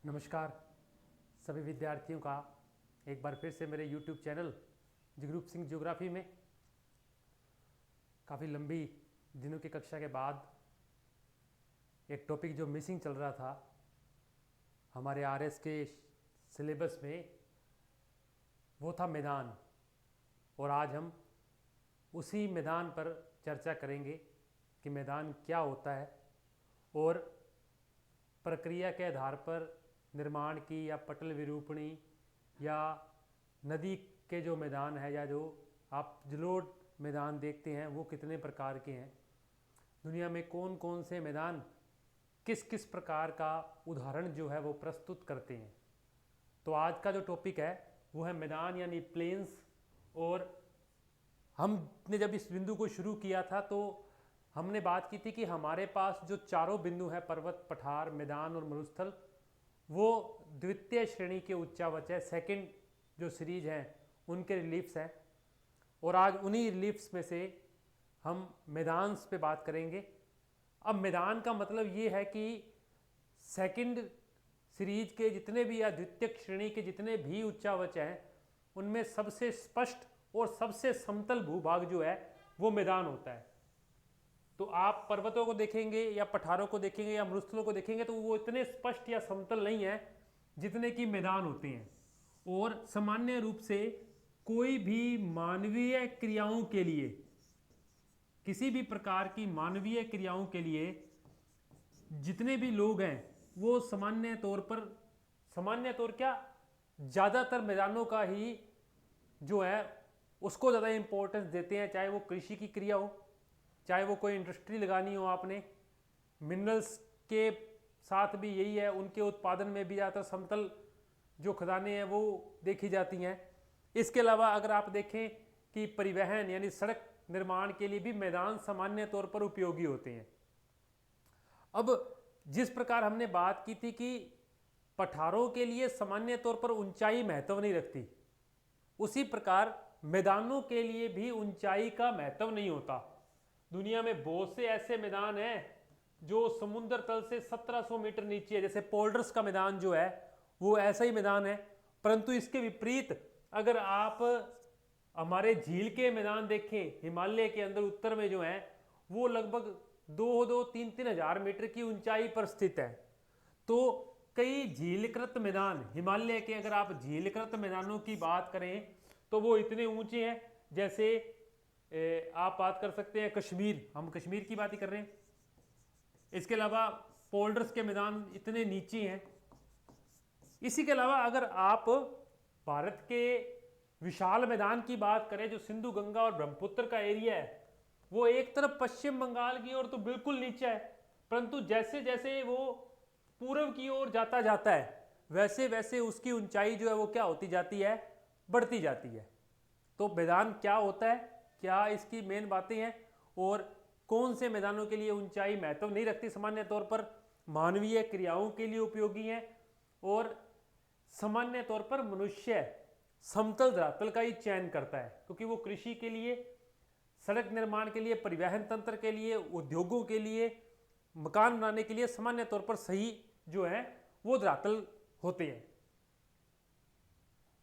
नमस्कार सभी विद्यार्थियों का एक बार फिर से मेरे YouTube channel Jagroop Singh geography में काफ़ी लंबी दिनों की कक्षा के बाद एक टॉपिक जो मिसिंग चल रहा था हमारे आरएस के सिलेबस में, वो था मैदान। और आज हम उसी मैदान पर चर्चा करेंगे कि मैदान क्या होता है और प्रक्रिया के आधार पर निर्माण की या पटल विरूपणी या नदी के जो मैदान है या जो आप जलोढ़ मैदान देखते हैं वो कितने प्रकार के हैं, दुनिया में कौन कौन से मैदान किस किस प्रकार का उदाहरण जो है वो प्रस्तुत करते हैं। तो आज का जो टॉपिक है वो है मैदान यानी प्लेन्स। और हमने जब इस बिंदु को शुरू किया था तो हमने बात की थी कि हमारे पास जो चारों बिंदु हैं, पर्वत, पठार, मैदान और मरुस्थल, वो द्वितीय श्रेणी के उच्चावच है, सेकंड जो सीरीज हैं उनके रिलीफ्स हैं। और आज उन्हीं रिलीफ्स में से हम मैदान्स पे बात करेंगे। अब मैदान का मतलब ये है कि सेकंड सीरीज के जितने भी या द्वितीय श्रेणी के जितने भी उच्चावच हैं उनमें सबसे स्पष्ट और सबसे समतल भूभाग जो है वो मैदान होता है। तो आप पर्वतों को देखेंगे या पठारों को देखेंगे या मरुस्थलों को देखेंगे तो वो इतने स्पष्ट या समतल नहीं है जितने कि मैदान होते हैं। और सामान्य रूप से कोई भी मानवीय क्रियाओं के लिए, किसी भी प्रकार की मानवीय क्रियाओं के लिए जितने भी लोग हैं वो सामान्य तौर क्या ज़्यादातर मैदानों का ही जो है उसको ज़्यादा इंपॉर्टेंस देते हैं। चाहे वो कृषि की क्रिया हो, चाहे वो कोई इंडस्ट्री लगानी हो, आपने मिनरल्स के साथ भी यही है, उनके उत्पादन में भी ज़्यादातर समतल जो खदानें हैं वो देखी जाती हैं। इसके अलावा अगर आप देखें कि परिवहन यानी सड़क निर्माण के लिए भी मैदान सामान्य तौर पर उपयोगी होते हैं। अब जिस प्रकार हमने बात की थी कि पठारों के लिए सामान्य तौर पर ऊंचाई महत्व नहीं रखती, उसी प्रकार मैदानों के लिए भी ऊंचाई का महत्व नहीं होता। दुनिया में बहुत से ऐसे मैदान हैं जो समुद्र तल से 1700 मीटर नीचे है, जैसे पोल्डर्स का मैदान जो है वो ऐसा ही मैदान है। परंतु इसके विपरीत अगर आप हमारे झील के मैदान देखें, हिमालय के अंदर उत्तर में जो है वो लगभग 2-3 हजार मीटर की ऊंचाई पर स्थित है। तो कई झीलकृत मैदान हिमालय के, अगर आप झीलकृत मैदानों की बात करें तो वो इतने ऊंचे हैं, जैसे आप बात कर सकते हैं कश्मीर, हम कश्मीर की बात ही कर रहे हैं। इसके अलावा पोल्डर्स के मैदान इतने नीचे हैं। इसी के अलावा अगर आप भारत के विशाल मैदान की बात करें जो सिंधु गंगा और ब्रह्मपुत्र का एरिया है, वो एक तरफ पश्चिम बंगाल की ओर तो बिल्कुल नीचे है, परंतु जैसे जैसे वो पूर्व की ओर जाता है वैसे वैसे उसकी ऊंचाई जो है वो क्या होती जाती है, बढ़ती जाती है। तो मैदान क्या होता है, क्या इसकी मेन बातें हैं और कौन से मैदानों के लिए ऊंचाई महत्व नहीं रखती, सामान्य तौर पर मानवीय क्रियाओं के लिए उपयोगी हैं और सामान्य तौर पर मनुष्य समतल धरातल का ही चयन करता है, क्योंकि वो कृषि के लिए, सड़क निर्माण के लिए, परिवहन तंत्र के लिए, उद्योगों के लिए, मकान बनाने के लिए सामान्य तौर पर सही जो है वो धरातल होते हैं।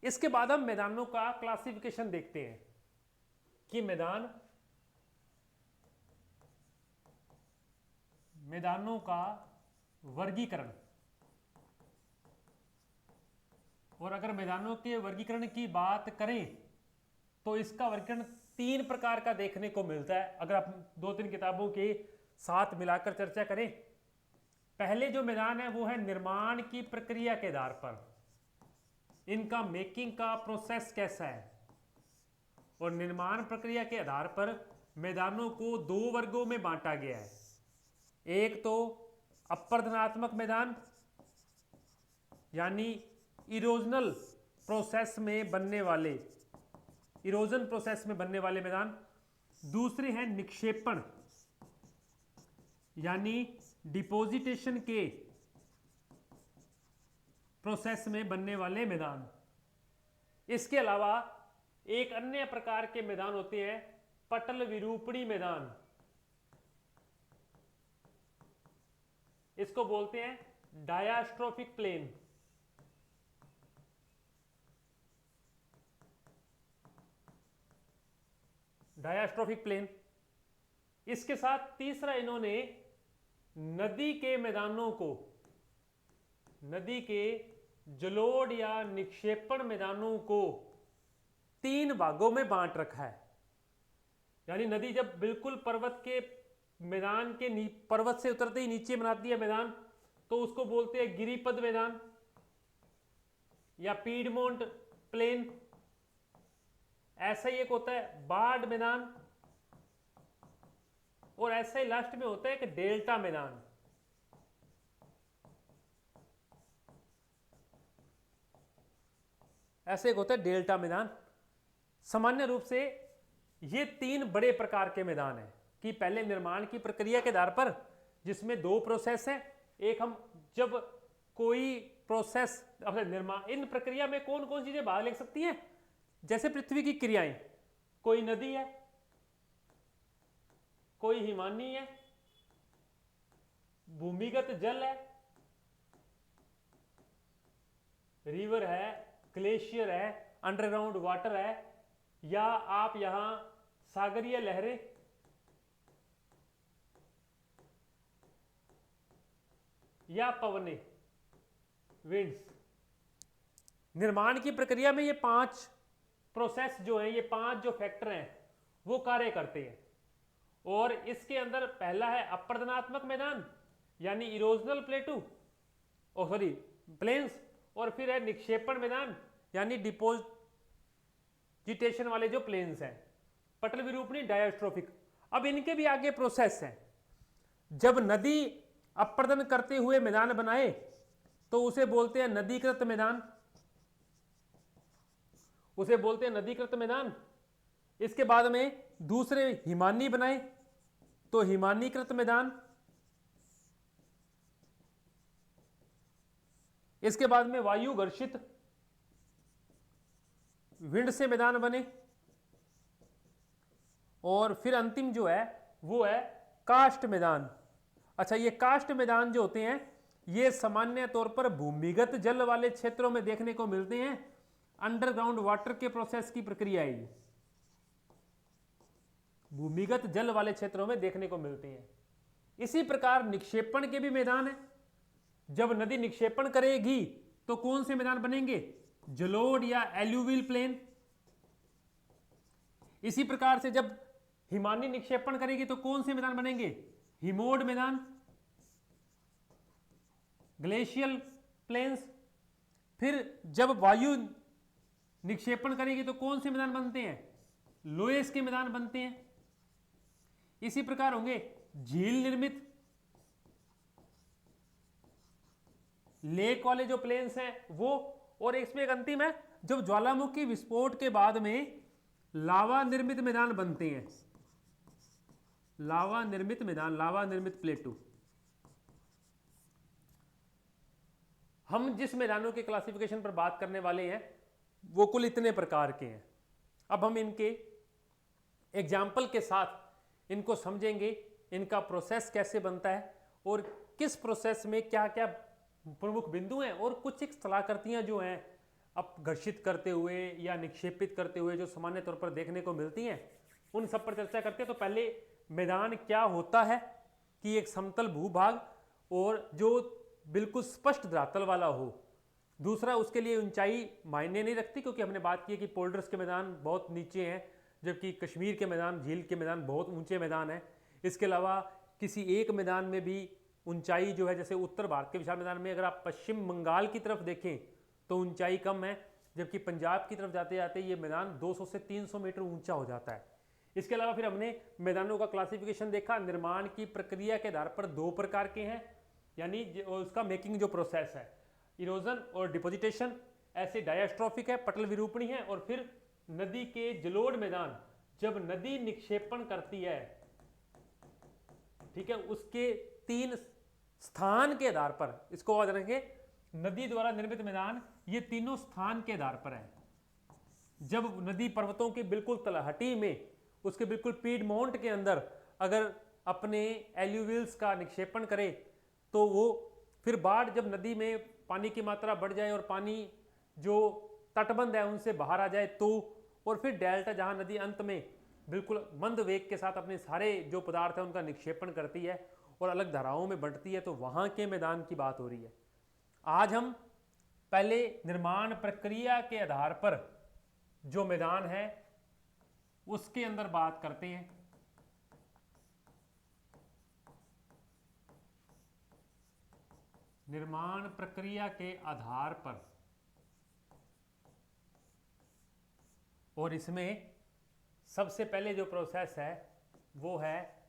इसके बाद हम मैदानों का क्लासिफिकेशन देखते हैं कि मैदानों का वर्गीकरण। और अगर मैदानों के वर्गीकरण की बात करें तो इसका वर्गीकरण 3 प्रकार का देखने को मिलता है, अगर आप 2-3 किताबों के साथ मिलाकर चर्चा करें। पहले जो मैदान है वो है निर्माण की प्रक्रिया के आधार पर, इनका मेकिंग का प्रोसेस कैसा है। और निर्माण प्रक्रिया के आधार पर मैदानों को 2 वर्गों में बांटा गया है। एक तो अपरदनात्मक मैदान यानी इरोजन प्रोसेस में बनने वाले मैदान। दूसरे हैं निक्षेपण यानी डिपोजिटेशन के प्रोसेस में बनने वाले मैदान। इसके अलावा एक अन्य प्रकार के मैदान होते हैं पटल विरूपणी मैदान, इसको बोलते हैं डायास्ट्रोफिक प्लेन। डायास्ट्रोफिक प्लेन। इसके साथ तीसरा इन्होंने नदी के मैदानों को, नदी के जलोढ़ या निक्षेपण मैदानों को 3 भागों में बांट रखा है। यानी नदी जब बिल्कुल पर्वत के मैदान के पर्वत से उतरते ही नीचे बनाती है मैदान, तो उसको बोलते हैं गिरिपद मैदान या पीडमोंट प्लेन। ऐसा ही एक होता है बाढ़ मैदान, और ऐसा ही लास्ट में होता है कि डेल्टा मैदान। ऐसे एक होता है डेल्टा मैदान। सामान्य रूप से ये 3 बड़े प्रकार के मैदान हैं कि पहले निर्माण की प्रक्रिया के आधार पर, जिसमें 2 प्रोसेस है। एक, हम जब कोई प्रोसेस निर्माण, इन प्रक्रिया में कौन कौन चीजें भाग ले सकती हैं, जैसे पृथ्वी की क्रियाएं, कोई नदी है, कोई हिमानी है, भूमिगत जल है, रिवर है, ग्लेशियर है, अंडरग्राउंड वाटर है, या आप यहां सागरीय लहरें, या पवने, विंड्स। निर्माण की प्रक्रिया में ये 5 प्रोसेस जो है, ये 5 जो फैक्टर हैं वो कार्य करते हैं। और इसके अंदर पहला है अपरदनात्मक मैदान यानी इरोजनल प्लेन्स, और फिर है निक्षेपण मैदान यानी डिपोजिटेशन वाले जो प्लेन्स हैं, पटल विरूपणी डायास्ट्रोफिक। अब इनके भी आगे प्रोसेस हैं। जब नदी अपरदन करते हुए मैदान बनाए तो उसे बोलते हैं नदीकृत मैदान, उसे बोलते हैं नदीकृत मैदान। इसके बाद में दूसरे हिमानी बनाए तो हिमानीकृत मैदान। इसके बाद में वायु घर्षित विंड से मैदान बने, और फिर अंतिम जो है वो है काष्ठ मैदान। अच्छा, ये काष्ठ मैदान जो होते हैं ये सामान्य तौर पर भूमिगत जल वाले क्षेत्रों में देखने को मिलते हैं। अंडरग्राउंड वाटर के प्रोसेस की प्रक्रिया है ये, भूमिगत जल वाले क्षेत्रों में देखने को मिलते हैं। इसी प्रकार निक्षेपण के भी मैदान है। जब नदी निक्षेपण करेगी तो कौन से मैदान बनेंगे, जलोढ़ या एल्यूवियल प्लेन। इसी प्रकार से जब हिमानी निक्षेपण करेगी तो कौन से मैदान बनेंगे, हिमोड मैदान, ग्लेशियल प्लेन्स। फिर जब वायु निक्षेपण करेगी तो कौन से मैदान बनते हैं, लोएस के मैदान बनते हैं। इसी प्रकार होंगे झील निर्मित, लेक वाले जो प्लेन्स हैं वो। और इसमें एक अंतिम है, जब ज्वालामुखी विस्फोट के बाद में लावा निर्मित मैदान बनते हैं, लावा निर्मित मैदान, लावा निर्मित प्लेटू। हम जिस मैदानों के क्लासिफिकेशन पर बात करने वाले हैं वो कुल इतने प्रकार के हैं। अब हम इनके एग्जाम्पल के साथ इनको समझेंगे, इनका प्रोसेस कैसे बनता है और किस प्रोसेस में क्या क्या प्रमुख बिंदु हैं, और कुछ एक कलाकृतियां जो हैं अपघर्षित करते हुए या निक्षेपित करते हुए जो सामान्य तौर पर देखने को मिलती हैं, उन सब पर चर्चा करते हैं। तो पहले मैदान क्या होता है कि एक समतल भूभाग और जो बिल्कुल स्पष्ट धरातल वाला हो। दूसरा, उसके लिए ऊंचाई मायने नहीं रखती, क्योंकि हमने बात की कि पोल्डर्स के मैदान बहुत नीचे हैं, जबकि कश्मीर के मैदान, झील के मैदान बहुत ऊंचे मैदान हैं। इसके अलावा किसी एक मैदान में भी ऊंचाई जो है, जैसे उत्तर भारत के विशाल मैदान में अगर आप पश्चिम बंगाल की तरफ देखें तो ऊंचाई कम है, जबकि पंजाब की तरफ जाते जाते ये मैदान 200 से 300 मीटर ऊंचा हो जाता है। इसके अलावा फिर हमने मैदानों का क्लासिफिकेशन देखा। निर्माण की प्रक्रिया के आधार पर 2 प्रकार के हैं, यानी उसका मेकिंग जो प्रोसेस है, इरोजन और डिपोजिटेशन। ऐसे डायास्ट्रोफिक है, पटल विरूपणी है, और फिर नदी के जलोढ़ मैदान, जब नदी निक्षेपण करती है, ठीक है, उसके 3 स्थान के आधार पर, इसको याद रखेंगे, नदी द्वारा निर्मित मैदान ये तीनों स्थान के आधार पर है। जब नदी पर्वतों के बिल्कुल तलहटी में, उसके बिल्कुल पीडमोंट के अंदर अगर अपने एल्यूवियल्स का निक्षेपण करे तो वो फिर बाढ़, जब नदी में पानी की मात्रा बढ़ जाए और पानी जो तटबंध है उनसे बाहर आ जाए तो, और फिर डेल्टा जहां नदी अंत में बिल्कुल मंद वेग के साथ अपने सारे जो पदार्थ है उनका निक्षेपण करती है और अलग धाराओं में बंटती है, तो वहां के मैदान की बात हो रही है। आज हम पहले निर्माण प्रक्रिया के आधार पर जो मैदान है उसके अंदर बात करते हैं। निर्माण प्रक्रिया के आधार पर, और इसमें सबसे पहले जो प्रोसेस है वो है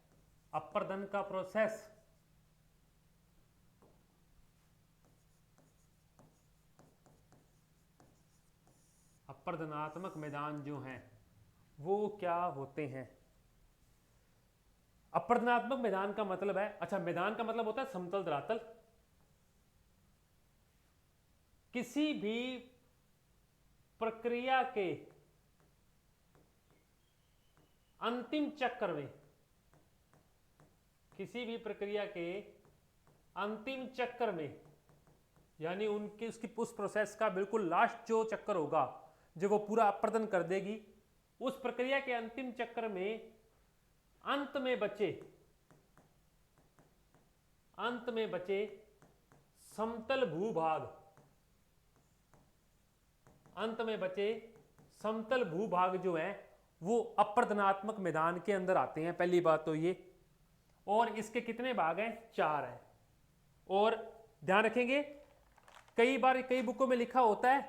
अपर्दन का प्रोसेस। अपर्दनात्मक मैदान जो हैं वो क्या होते हैं? अपर्दनात्मक मैदान का मतलब है, अच्छा मैदान का मतलब होता है समतल धरातल। किसी भी प्रक्रिया के अंतिम चक्र में, किसी भी प्रक्रिया के अंतिम चक्र में, यानी उनकी उसकी उस प्रोसेस का बिल्कुल लास्ट जो चक्कर होगा जो वो पूरा अपर्दन कर देगी, उस प्रक्रिया के अंतिम चक्र में अंत में बचे समतल भूभाग, अंत में बचे समतल भूभाग जो है वो अपर्दनात्मक मैदान के अंदर आते हैं। पहली बात तो ये। और इसके कितने भाग हैं? 4 हैं। और ध्यान रखेंगे कई बार कई बुकों में लिखा होता है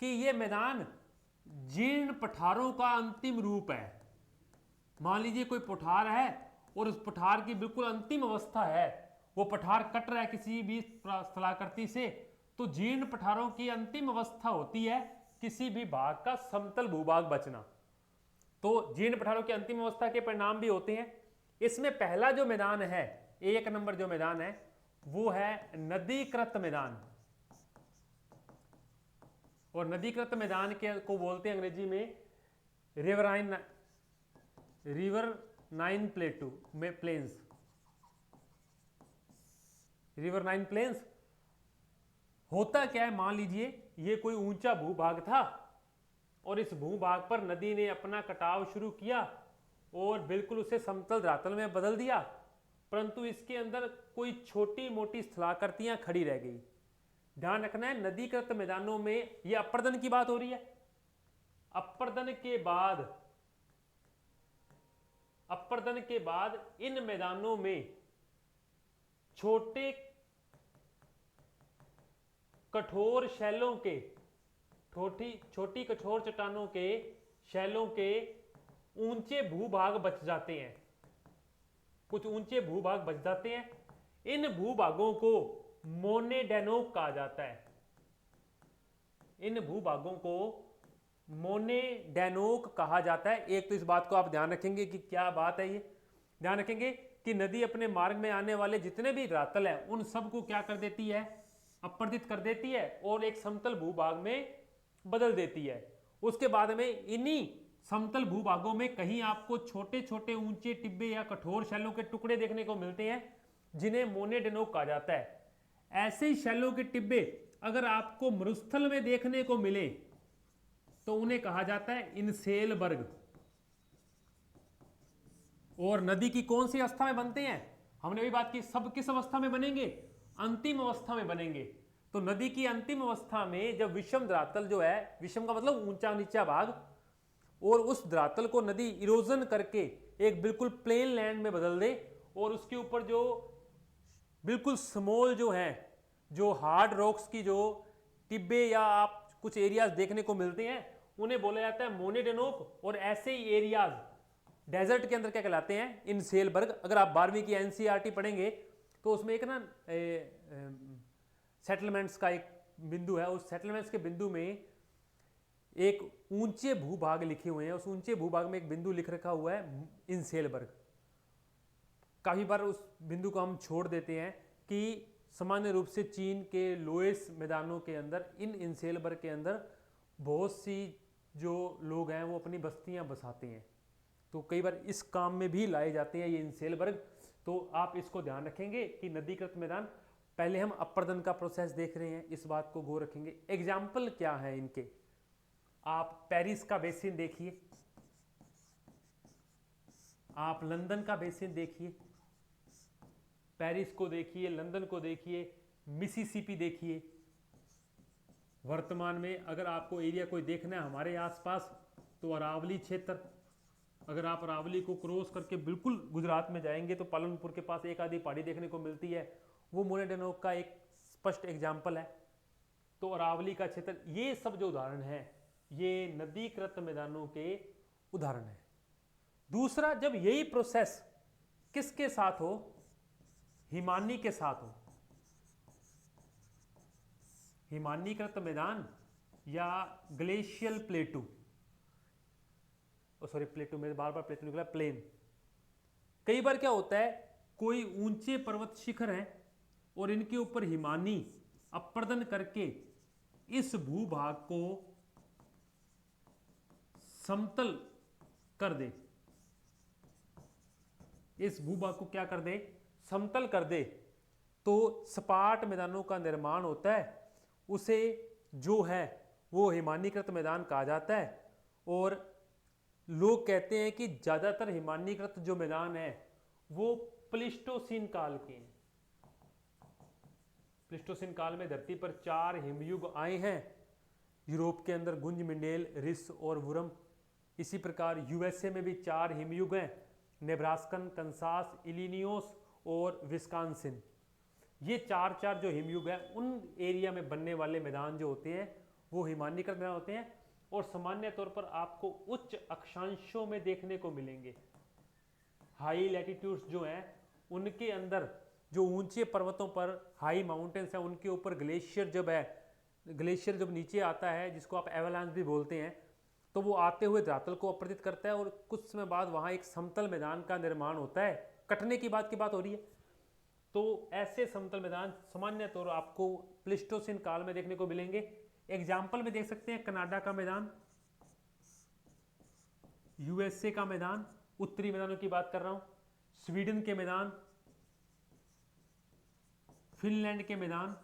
कि ये मैदान जीर्ण पठारों का अंतिम रूप है। मान लीजिए कोई पठार है और उस पठार की बिल्कुल अंतिम अवस्था है, वो पठार कट रहा है किसी भी स्थलाकृति से, तो जीर्ण पठारों की अंतिम अवस्था होती है किसी भी भाग का समतल भूभाग बचना। तो जीर्ण पठारों की अंतिम अवस्था के परिणाम भी होते हैं। इसमें पहला जो मैदान है, 1 नंबर जो मैदान है वो है नदीकृत मैदान। और नदीकृत मैदान के को बोलते हैं अंग्रेजी में रिवरनाइन प्लेन्स। रिवरनाइन प्लेन्स होता क्या है, मान लीजिए ये कोई ऊंचा भूभाग था और इस भूभाग पर नदी ने अपना कटाव शुरू किया और बिल्कुल उसे समतल धरातल में बदल दिया, परंतु इसके अंदर कोई छोटी मोटी स्थलाकृतियां खड़ी रह गई। ध्यान रखना है नदीकृत मैदानों में यह अपर्दन की बात हो रही है। अपर्दन के बाद इन मैदानों में छोटे कठोर शैलों के, छोटी कठोर चट्टानों के शैलों के ऊंचे भूभाग बच जाते हैं। कुछ ऊंचे भूभाग बच जाते हैं। इन भूभागों को मोनेडेनोक कहा जाता है। इन भूभागों को मोनेडेनोक कहा जाता है। एक तो इस बात को आप ध्यान रखेंगे कि क्या बात है ये, ध्यान रखेंगे कि नदी अपने मार्ग में आने वाले जितने भी धरातल है उन सबको क्या कर देती है? अपर्दित कर देती है और एक समतल भूभाग में बदल देती है। उसके बाद में इन्हीं समतल भूभागों में कहीं आपको छोटे छोटे ऊंचे टिब्बे या कठोर शैलों के टुकड़े देखने को मिलते हैं जिन्हें मोनेडेनोक कहा जाता है। ऐसे ही शैलों के टिब्बे अगर आपको मरुस्थल में देखने को मिले तो उन्हें कहा जाता है इनसेलबर्ग। और नदी की कौन सी अवस्था में बनते हैं? हमने भी बात की, सब किस अवस्था में बनेंगे? अंतिम अवस्था में बनेंगे। तो नदी की अंतिम अवस्था में जब विषम धरातल जो है, विषम का मतलब ऊंचा नीचा भाग, और उस धरातल को नदी इरोजन करके एक बिल्कुल प्लेन लैंड में बदल दे और उसके ऊपर जो बिल्कुल स्मॉल जो है, जो हार्ड रॉक्स की जो टिब्बे या आप कुछ एरियाज देखने को मिलते हैं उन्हें बोला जाता है मोनेडेनोक। और ऐसे ही एरियाज डेजर्ट के अंदर क्या कहलाते हैं? इनसेलबर्ग। अगर आप 12वीं की एनसीईआरटी पढ़ेंगे तो उसमें एक ना सेटलमेंट्स का एक बिंदु है, उस सेटलमेंट्स के बिंदु में एक ऊंचे भूभाग लिखे हुए हैं, उस ऊंचे भूभाग में एक बिंदु लिख रखा हुआ है इनसेलबर्ग। काफी बार उस बिंदु को हम छोड़ देते हैं कि सामान्य रूप से चीन के लोएस मैदानों के अंदर, इन इनसेलबर्ग के अंदर बहुत सी जो लोग हैं वो अपनी बस्तियां बसाते हैं, तो कई बार इस काम में भी लाए जाते हैं ये इनसेलबर्ग। तो आप इसको ध्यान रखेंगे कि नदीकृत मैदान, पहले हम अपर्दन का प्रोसेस देख रहे हैं, इस बात को गौर रखेंगे। एग्जाम्पल क्या है इनके? आप पेरिस का बेसिन देखिए, आप लंदन का बेसिन देखिए, पेरिस को देखिए, लंदन को देखिए, मिसिसिपी देखिए। वर्तमान में अगर आपको एरिया कोई देखना है हमारे आसपास तो अरावली क्षेत्र, अगर आप अरावली को क्रॉस करके बिल्कुल गुजरात में जाएंगे तो पालनपुर के पास एक आधी पहाड़ी देखने को मिलती है, वो मोरेडेनोक का एक स्पष्ट एग्जाम्पल है। तो अरावली का क्षेत्र, ये सब जो उदाहरण है ये नदीकृत मैदानों के उदाहरण है। दूसरा, जब यही प्रोसेस किसके साथ हो, हिमानी के साथ हो, हिमानीकृत मैदान या ग्लेशियल प्लेटू, सॉरी प्लेटू, मेरे बार बार प्लेटू निकला, प्लेन। कई बार क्या होता है, कोई ऊंचे पर्वत शिखर हैं और इनके ऊपर हिमानी अपर्दन करके इस भूभाग को समतल कर दे, इस भूभाग को क्या कर दे, समतल कर दे, तो सपाट मैदानों का निर्माण होता है। उसे जो है वो हिमानीकृत मैदान कहा जाता है। और लोग कहते हैं कि ज्यादातर हिमानीकृत जो मैदान है वो प्लिस्टोसीन काल के हैं। प्लिस्टोसीन काल में धरती पर 4 हिमयुग आए हैं, यूरोप के अंदर गुंज, मिंडेल, रिस और वुरम। इसी प्रकार यूएसए में भी 4 हिमयुग हैं, नेब्रास्कन, कंसास, इलिनियोस और विस्कॉन्सिन। ये 4 जो हिमयुग हैं उन एरिया में बनने वाले मैदान जो होते हैं वो हिमानीकृत मैदान होते हैं। और सामान्य तौर पर आपको उच्च अक्षांशों में देखने को मिलेंगे। हाई लैटिट्यूड्स जो हैं उनके अंदर, जो ऊंचे पर्वतों पर हाई माउंटेन्स हैं उनके ऊपर ग्लेशियर जब है, ग्लेशियर जब नीचे आता है जिसको आप एवलांच भी बोलते हैं, तो वो आते हुए धरातल को अपरदित करता है और कुछ समय बाद वहाँ एक समतल मैदान का निर्माण होता है। कटने की बात हो रही है। तो ऐसे समतल मैदान सामान्य तौर आपको प्लिस्टोसिन काल में देखने को मिलेंगे। एग्जाम्पल में देख सकते हैं कनाडा का मैदान, यूएसए का मैदान, उत्तरी मैदानों की बात कर रहा हूं, स्वीडन के मैदान, फिनलैंड के मैदान,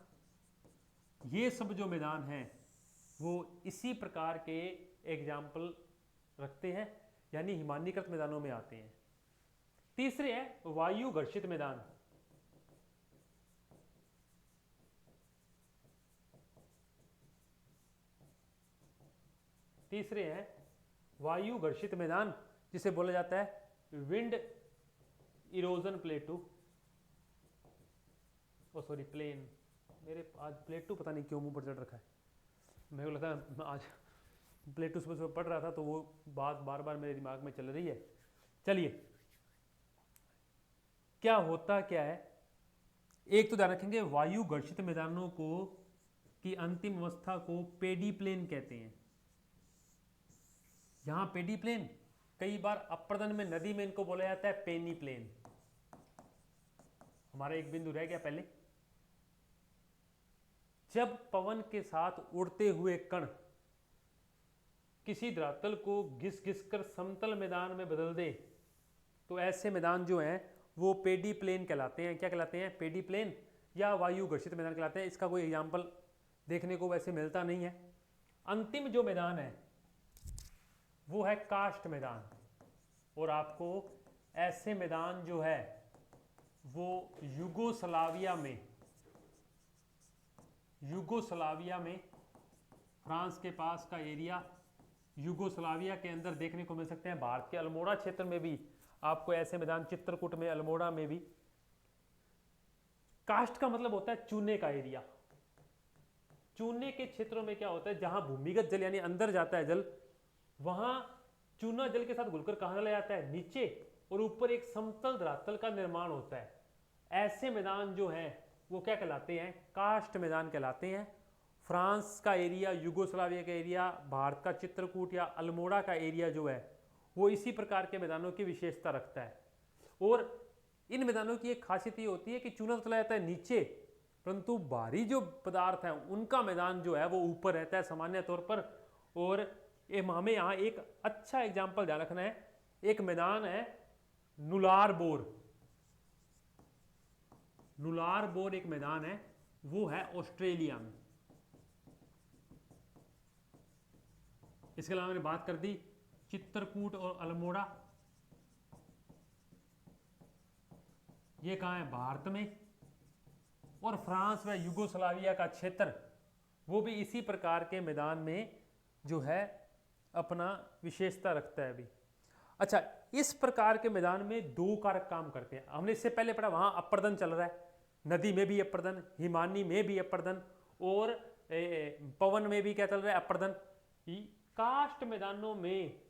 ये सब जो मैदान हैं वो इसी प्रकार के एग्जाम्पल रखते हैं, यानी हिमानीकृत मैदानों में आते हैं। तीसरे है वायु घर्षित मैदान। तीसरे हैं वायु घर्षित मैदान, जिसे बोला जाता है विंड इरोजन प्लेटू, ओ सॉरी प्लेन। मेरे आज प्लेटू पता नहीं क्यों मुंह पर चढ़ रखा है, मेरे को लगता है आज प्लेटू सुबह सुबह पढ़ रहा था तो वो बात बार बार मेरे दिमाग में चल रही है। चलिए, क्या होता क्या है, एक तो ध्यान रखेंगे वायु घर्षित मैदानों को की अंतिम अवस्था को पेडी प्लेन कहते हैं। यहां पेडी प्लेन, कई बार अपर्दन में नदी में इनको बोला जाता है पेनी प्लेन। हमारा एक बिंदु रह गया पहले, जब पवन के साथ उड़ते हुए कण किसी धरातल को घिस घिस कर समतल मैदान में बदल दे तो ऐसे मैदान जो हैं वो पेडी प्लेन कहलाते हैं। क्या कहलाते हैं? पेडी प्लेन या वायु घर्षित मैदान कहलाते हैं। इसका कोई एग्जाम्पल देखने को वैसे मिलता नहीं है। अंतिम जो मैदान है वो है कास्ट मैदान, और आपको ऐसे मैदान जो है वो युगोस्लाविया में फ्रांस के पास का एरिया, युगोस्लाविया के अंदर देखने को मिल सकते हैं। भारत के अल्मोड़ा क्षेत्र में भी आपको ऐसे मैदान, चित्रकूट में, अल्मोड़ा में भी। कास्ट का मतलब होता है चूने का एरिया। चूने के क्षेत्रों में क्या होता है, जहां भूमिगत जल यानी अंदर जाता है जल, वहां चूना जल के साथ घुलकर कहां चला जाता है? नीचे, और ऊपर एक समतल धरातल का निर्माण होता है। ऐसे मैदान जो हैं वो क्या कहलाते हैं? कास्ट मैदान कहलाते हैं। फ्रांस का एरिया, युगोस्लाविया का एरिया, भारत का चित्रकूट या अल्मोड़ा का एरिया जो है वो इसी प्रकार के मैदानों की विशेषता रखता है। और इन मैदानों की एक खासियत ये होती है कि चूना चला जाता है नीचे, परंतु भारी जो पदार्थ है उनका मैदान जो है वो ऊपर रहता है सामान्य तौर पर। और हमें यहाँ एक अच्छा एग्जाम्पल ध्यान रखना है। एक मैदान है नुलार बोर। नुलार बोर एक मैदान है, वो है ऑस्ट्रेलिया में। इसके अलावा मैंने बात कर दी चित्रकूट और अल्मोड़ा, ये कहाँ है, भारत में। और फ्रांस व युगोस्लाविया का क्षेत्र वो भी इसी प्रकार के मैदान में जो है अपना विशेषता रखता है अभी। अच्छा, इस प्रकार के मैदान में दो कारक काम करते हैं। हमने इससे पहले पढ़ा वहां अपर्दन चल रहा है, नदी में भी अपर्दन, हिमानी में भी अपर्दन, और पवन में भी क्या चल रहा है, अपर्दन। कास्ट मैदानों में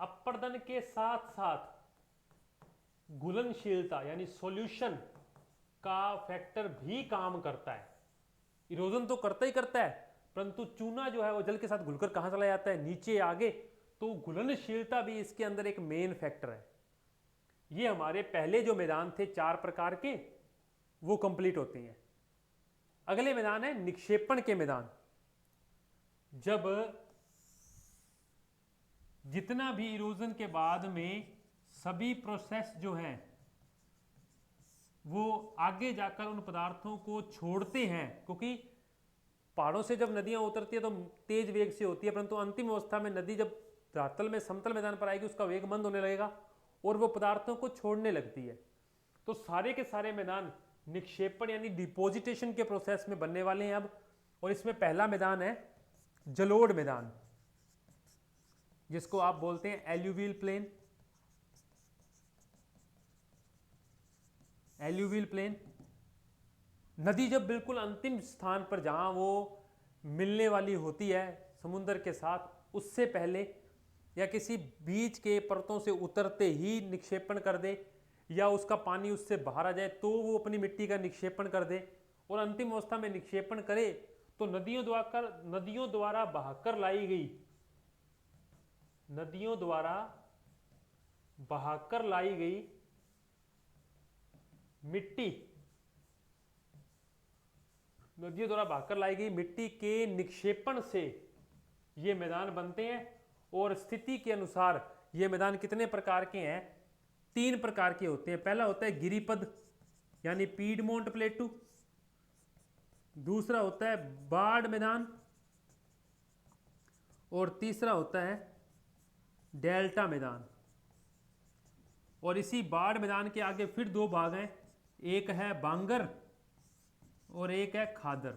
अपर्दन के साथ साथ घुलनशीलता यानी सॉल्यूशन का फैक्टर भी काम करता है। इरोजन तो करता ही करता है, परंतु चूना जो है वो जल के साथ घुलकर कहां चला जाता है, नीचे आगे। तो घुलनशीलता भी इसके अंदर एक मेन फैक्टर है। ये हमारे पहले जो मैदान थे 4 प्रकार के, वो कंप्लीट होते हैं। अगले मैदान है निक्षेपण के मैदान। जब जितना भी इरोजन के बाद में सभी प्रोसेस जो है वो आगे जाकर उन पदार्थों को छोड़ते हैं, क्योंकि पहाड़ों से जब नदियां उतरती है तो तेज वेग से होती है, परंतु अंतिम अवस्था में नदी जब धरातल में समतल मैदान पर आएगी उसका वेग मंद होने लगेगा और वो पदार्थों को छोड़ने लगती है। तो सारे के सारे मैदान निक्षेपण यानी डिपोजिटेशन के प्रोसेस में बनने वाले हैं अब। और इसमें पहला मैदान है जलोढ़ मैदान, जिसको आप बोलते हैं एल्यूवियल प्लेन। एल्यूवियल प्लेन, नदी जब बिल्कुल अंतिम स्थान पर जहां वो मिलने वाली होती है समुद्र के साथ, उससे पहले या किसी बीच के परतों से उतरते ही निक्षेपण कर दे, या उसका पानी उससे बाहर आ जाए तो वो अपनी मिट्टी का निक्षेपण कर दे, और अंतिम अवस्था में निक्षेपण करे तो नदियों द्वारा बहाकर लाई गई, नदियों द्वारा बहाकर लाई गई मिट्टी, नदियों द्वारा बहाकर लाई गई मिट्टी के निक्षेपण से ये मैदान बनते हैं। और स्थिति के अनुसार ये मैदान कितने प्रकार के हैं, 3 प्रकार के होते हैं। पहला होता है गिरिपद यानी पीडमोंट प्लेटू, दूसरा होता है बाढ़ मैदान, और तीसरा होता है डेल्टा मैदान। और इसी बाढ़ मैदान के आगे फिर 2 भाग हैं, एक है बांगर और एक है खादर।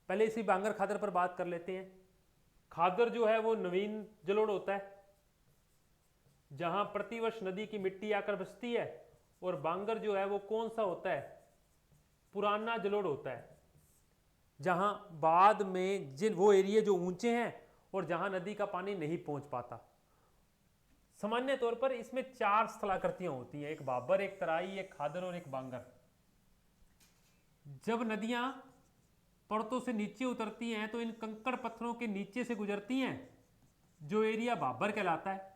पहले इसी बांगर खादर पर बात कर लेते हैं। खादर जो है वो नवीन जलोढ़ होता है जहां प्रतिवर्ष नदी की मिट्टी आकर बसती है, और बांगर जो है वो कौन सा होता है, पुराना जलोढ़ होता है, जहां बाद में जिन वो एरिया जो ऊंचे हैं और जहां नदी का पानी नहीं पहुंच पाता। सामान्य तौर पर इसमें 4 स्थलाकृतियां होती हैं, एक बाबर, एक तराई, एक खादर और एक बांगर। जब नदियां पर्वतों से नीचे उतरती हैं तो इन कंकड़ पत्थरों के नीचे से गुजरती हैं, जो एरिया बाबर कहलाता है।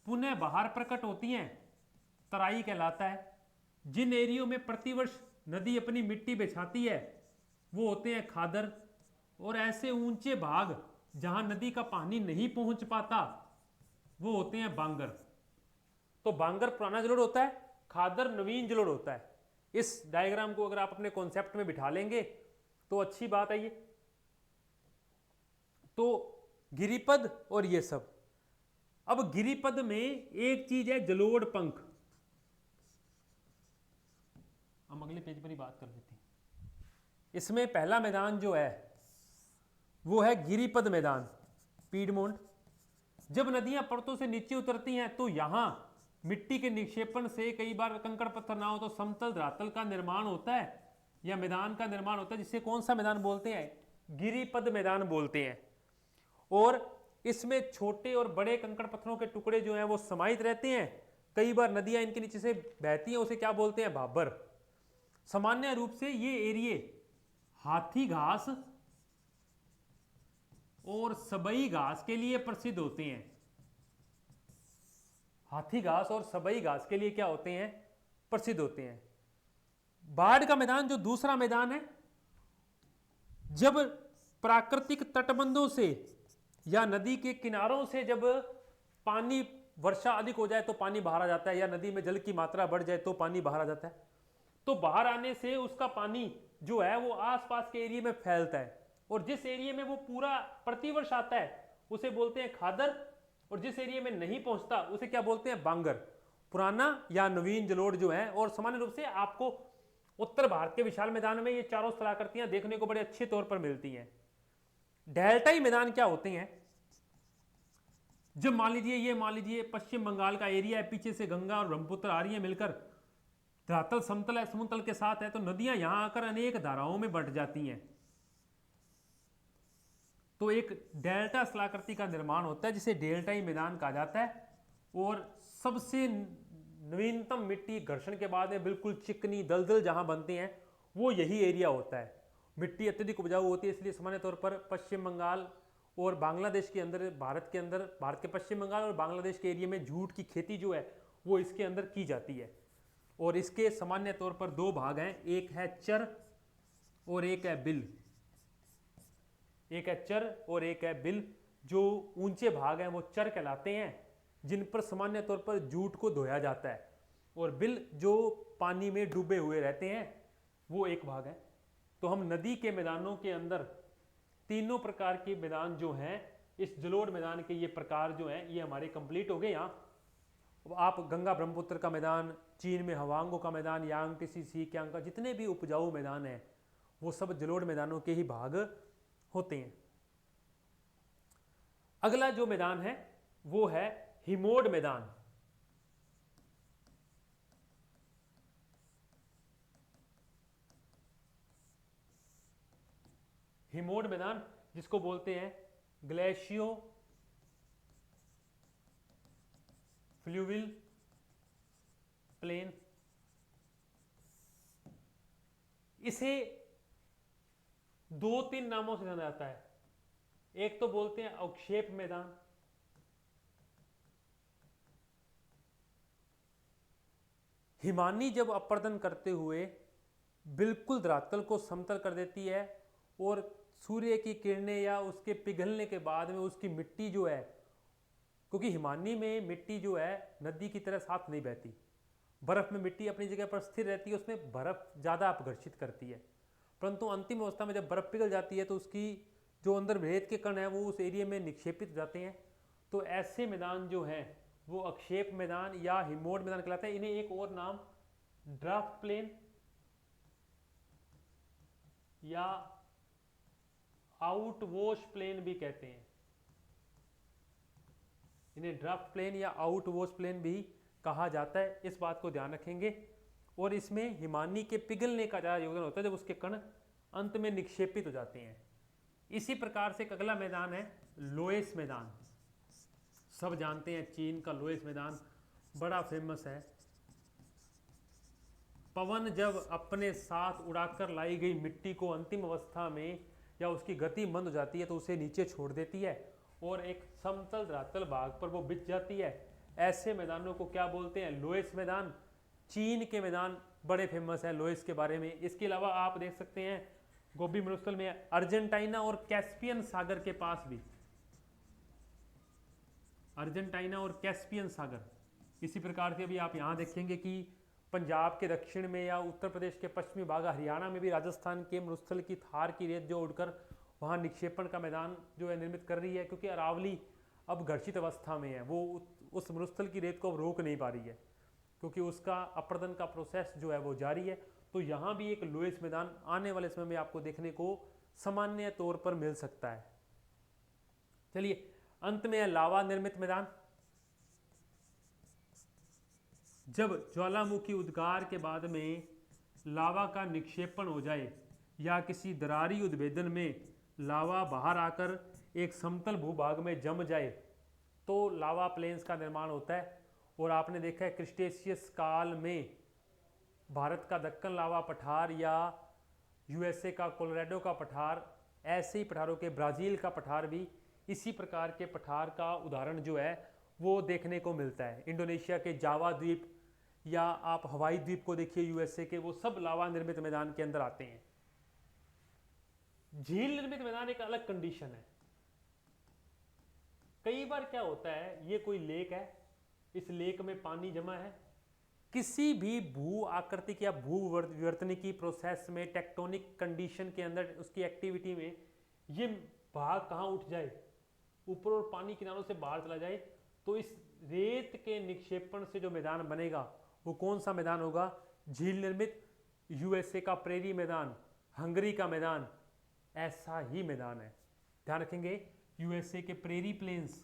पुनः बाहर प्रकट होती हैं, तराई कहलाता है। जिन एरियो में प्रतिवर्ष नदी अपनी मिट्टी बिछाती है वो होते हैं खादर। और ऐसे ऊंचे भाग जहां नदी का पानी नहीं पहुंच पाता वो होते हैं बांगर। तो बांगर पुराना जलोढ़ होता है, खादर नवीन जलोढ़ होता है। इस डायग्राम को अगर आप अपने कॉन्सेप्ट में बिठा लेंगे तो अच्छी बात है ये। तो गिरिपद और ये सब। अब गिरिपद में एक चीज है जलोढ़ पंख, हम अगले पेज पर ही बात कर लेते हैं। इसमें पहला मैदान जो है वो है गिरिपद मैदान, पीडमोंट। जब नदियां पर्वतों से नीचे उतरती हैं तो यहां मिट्टी के निक्षेपण से कई बार कंकड़ पत्थर ना हो तो समतल धरातल का निर्माण होता है या मैदान का निर्माण होता है, जिसे कौन सा मैदान बोलते हैं, गिरिपद मैदान बोलते हैं। और इसमें छोटे और बड़े कंकड़ पत्थरों के टुकड़े जो हैं वो समाहित रहते हैं। कई बार नदियां इनके नीचे से बहती हैं, उसे क्या बोलते हैं, भाबर। सामान्य रूप से ये एरिए हाथी घास और सबई घास के लिए प्रसिद्ध होते हैं। हाथी घास और सबई घास के लिए क्या होते हैं, प्रसिद्ध होते हैं। बाढ़ का मैदान जो दूसरा मैदान है, जब प्राकृतिक तटबंधों से या नदी के किनारों से जब पानी वर्षा अधिक हो जाए तो पानी बाहर आ जाता है, या नदी में जल की मात्रा बढ़ जाए तो पानी बाहर आ जाता है। तो बाहर आने से उसका पानी जो है वो आसपास के एरिया में फैलता है, और जिस एरिया में वो पूरा प्रतिवर्ष आता है उसे बोलते हैं खादर, और जिस एरिया में नहीं पहुंचता उसे क्या बोलते हैं, बांगर। पुराना या नवीन जलोढ़ जो है। और सामान्य रूप से आपको उत्तर भारत के विशाल मैदान में ये चारों स्थलाकृतियां देखने को बड़े अच्छे तौर पर मिलती हैं। डेल्टाई मैदान क्या होते हैं? जब मान लीजिए पश्चिम बंगाल का एरिया है, पीछे से गंगा और ब्रह्मपुत्र आ रही है मिलकर, धरातल समतल है, समुद्र के साथ है, तो नदियां यहां आकर अनेक धाराओं में बंट जाती हैं, तो एक डेल्टा स्थलाकृति का निर्माण होता है जिसे डेल्टाई मैदान कहा जाता है। और सबसे नवीनतम मिट्टी घर्षण के बाद में बिल्कुल चिकनी दलदल जहां बनते हैं वो यही एरिया होता है। मिट्टी अत्यधिक उपजाऊ होती है, इसलिए सामान्य तौर पर पश्चिम बंगाल और बांग्लादेश के अंदर, भारत के पश्चिम बंगाल और बांग्लादेश के एरिया में जूट की खेती जो है वो इसके अंदर की जाती है। और इसके सामान्य तौर पर दो भाग हैं, एक है चर और एक है बिल। एक है चर और एक है बिल। जो ऊंचे भाग हैं वो चर कहलाते हैं, जिन पर सामान्य तौर पर जूट को धोया जाता है, और बिल जो पानी में डूबे हुए रहते हैं वो एक भाग है। तो हम नदी के मैदानों के अंदर तीनों प्रकार के मैदान जो हैं, इस जलोढ़ मैदान के ये प्रकार जो हैं ये हमारे कंप्लीट हो गए। यहाँ आप गंगा ब्रह्मपुत्र का मैदान, चीन में हवांगो का मैदान, यांगटीसी सीकियांग का, जितने भी उपजाऊ मैदान हैं वो सब जलोढ़ मैदानों के ही भाग होते हैं। अगला जो मैदान है वो है हिमोड मैदान। हिमोड मैदान जिसको बोलते हैं ग्लेशियो फ्लूविल प्लेन। इसे दो तीन नामों से जाना जाता है। एक तो बोलते हैं अवक्षेप मैदान, हिमानी जब अपर्दन करते हुए बिल्कुल धरातल को समतल कर देती है और सूर्य की किरणें या उसके पिघलने के बाद में उसकी मिट्टी जो है, क्योंकि हिमानी में मिट्टी जो है नदी की तरह साथ नहीं बहती, बर्फ में मिट्टी अपनी जगह पर स्थिर रहती है, उसमें बर्फ ज़्यादा अपघर्षित करती है, परंतु अंतिम अवस्था में जब बर्फ पिघल जाती है तो उसकी जो अंदर रेत के कण हैं वो उस एरिया में निक्षेपित हो जाते हैं। तो ऐसे मैदान जो हैं वो अक्षेप मैदान या हिमोड मैदान कहलाते हैं। इन्हें एक और नाम ड्राफ्ट प्लेन या आउटवॉश प्लेन भी कहते हैं। इन्हें ड्राफ्ट प्लेन या आउटवॉश प्लेन भी कहा जाता है, इस बात को ध्यान रखेंगे। और इसमें हिमानी के पिघलने का ज़्यादा योगदान होता है जब उसके कण अंत में निक्षेपित हो जाते हैं। इसी प्रकार से एक अगला मैदान है लोएस मैदान। सब जानते हैं चीन का लोएस मैदान बड़ा फेमस है। पवन जब अपने साथ उड़ाकर लाई गई मिट्टी को अंतिम अवस्था में या उसकी गति मंद हो जाती है तो उसे नीचे छोड़ देती है और एक समतल धरातल भाग पर वो बिछ जाती है। ऐसे मैदानों को क्या बोलते हैं? लोएस मैदान। चीन के मैदान बड़े फेमस हैं लोएस के बारे में। इसके अलावा आप देख सकते हैं गोबी मरुस्थल में अर्जेंटीना और कैस्पियन सागर के पास भी, अर्जेंटीना और कैस्पियन सागर। इसी प्रकार से अभी आप यहाँ देखेंगे कि पंजाब के दक्षिण में या उत्तर प्रदेश के पश्चिमी भाग, हरियाणा में भी राजस्थान के मरुस्थल की थार की रेत जो उड़कर वहाँ निक्षेपण का मैदान जो है निर्मित कर रही है, क्योंकि अरावली अब घर्षित अवस्था में है, वो उस मरुस्थल की रेत को अब रोक नहीं पा रही है क्योंकि उसका अपर्दन का प्रोसेस जो है वो जारी है। तो यहाँ भी एक लोएस मैदान आने वाले समय में आपको देखने को सामान्य तौर पर मिल सकता है। चलिए अंत में है लावा निर्मित मैदान। जब ज्वालामुखी उद्गार के बाद में लावा का निक्षेपण हो जाए या किसी दरारी उद्भेदन में लावा बाहर आकर एक समतल भूभाग में जम जाए तो लावा प्लेन्स का निर्माण होता है। और आपने देखा है क्रिस्टेशियस काल में भारत का दक्कन लावा पठार या यूएसए का कोलोराडो का पठार, ऐसे ही पठारों के ब्राज़ील का पठार भी इसी प्रकार के पठार का उदाहरण जो है वो देखने को मिलता है। इंडोनेशिया के जावा द्वीप या आप हवाई द्वीप को देखिए यूएसए के, वो सब लावा निर्मित मैदान के अंदर आते हैं। झील निर्मित मैदान एक अलग कंडीशन है। कई बार क्या होता है, ये कोई लेक है, इस लेक में पानी जमा है, किसी भी भू आकृतिक या भू विवर्तनिकी प्रोसेस में, टेक्टोनिक कंडीशन के अंदर, उसकी एक्टिविटी में ये भाग कहाँ उठ जाए, ऊपर और पानी किनारों से बाहर चला जाए, तो इस रेत के निक्षेपण से जो मैदान बनेगा वो कौन सा मैदान होगा? झील निर्मित यूएसए का प्रेरी मैदान, हंगरी का मैदान, ऐसा ही मैदान है। ध्यान रखेंगे, यूएसए के प्रेरी प्लेन्स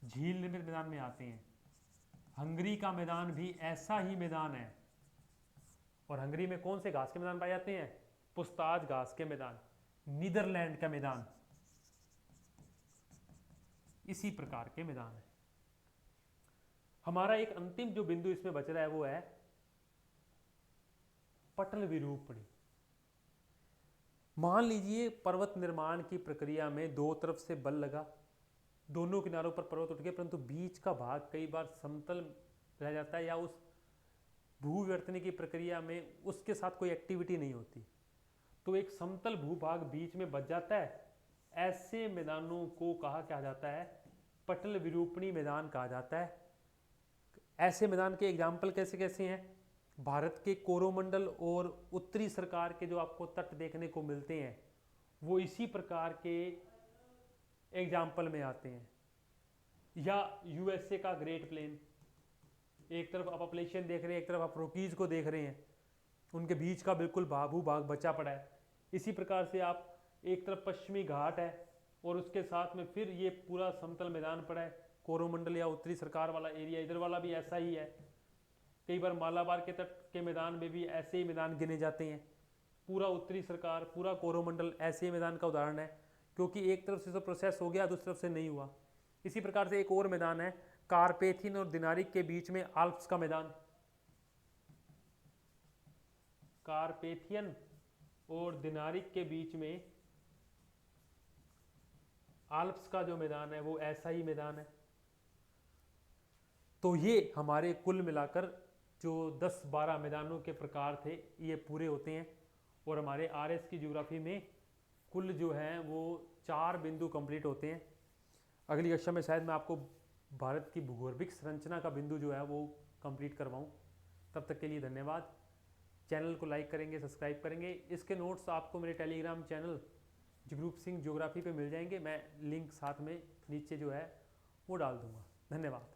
झील निर्मित मैदान में आते हैं। हंगरी का मैदान भी ऐसा ही मैदान है। और हंगरी में कौन से घास के मैदान पाए जाते हैं? पुस्ताज घास के मैदान। नीदरलैंड का मैदान इसी प्रकार के मैदान है। हमारा एक अंतिम जो बिंदु इसमें बच रहा है वो है पटल विरूपणी। मान लीजिए पर्वत निर्माण की प्रक्रिया में दो तरफ से बल लगा, दोनों किनारों पर पर्वत उठ गए, परंतु बीच का भाग कई बार समतल रह जाता है या उस भूविवर्तन की प्रक्रिया में उसके साथ कोई एक्टिविटी नहीं होती, तो एक समतल भूभाग बीच में बच जाता है। ऐसे मैदानों को क्या जाता है? पटल विरूपणी मैदान कहा जाता है। ऐसे मैदान के एग्जाम्पल कैसे कैसे हैं? भारत के कोरोमंडल और उत्तरी सरकार के जो आपको तट देखने को मिलते हैं वो इसी प्रकार के एग्जाम्पल में आते हैं। या यूएसए का ग्रेट प्लेन, एक तरफ आप अपलेशियन देख रहे हैं, एक तरफ आप रॉकीज को देख रहे हैं, उनके बीच का बिल्कुल भूभाग बचा पड़ा है। इसी प्रकार से आप एक तरफ पश्चिमी घाट है और उसके साथ में फिर ये पूरा समतल मैदान पड़ा है, कोरोमंडल या उत्तरी सरकार वाला एरिया, इधर वाला भी ऐसा ही है। कई बार मालाबार के तट के मैदान में भी ऐसे ही मैदान गिने जाते हैं। पूरा उत्तरी सरकार, पूरा कोरोमंडल ऐसे ही मैदान का उदाहरण है, क्योंकि एक तरफ से तो प्रोसेस हो गया, दूसरी तरफ से नहीं हुआ। इसी प्रकार से एक और मैदान है कारपेथियन और दिनारिक के बीच में आल्प्स का मैदान। कारपेथियन और दिनारिक के बीच में आल्प्स का जो मैदान है वो ऐसा ही मैदान है। तो ये हमारे कुल मिलाकर जो 10-12 मैदानों के प्रकार थे ये पूरे होते हैं। और हमारे आरएस की ज्योग्राफी में कुल जो है वो 4 बिंदु कंप्लीट होते हैं। अगली कक्षा में शायद मैं आपको भारत की भूगोलविक संरचना का बिंदु जो है वो कंप्लीट करवाऊँ। तब तक के लिए धन्यवाद। चैनल को लाइक करेंगे, सब्सक्राइब करेंगे। इसके नोट्स आपको मेरे Telegram channel Jagroop Singh geography पे मिल जाएंगे। मैं लिंक साथ में नीचे जो है वो डाल दूंगा। धन्यवाद।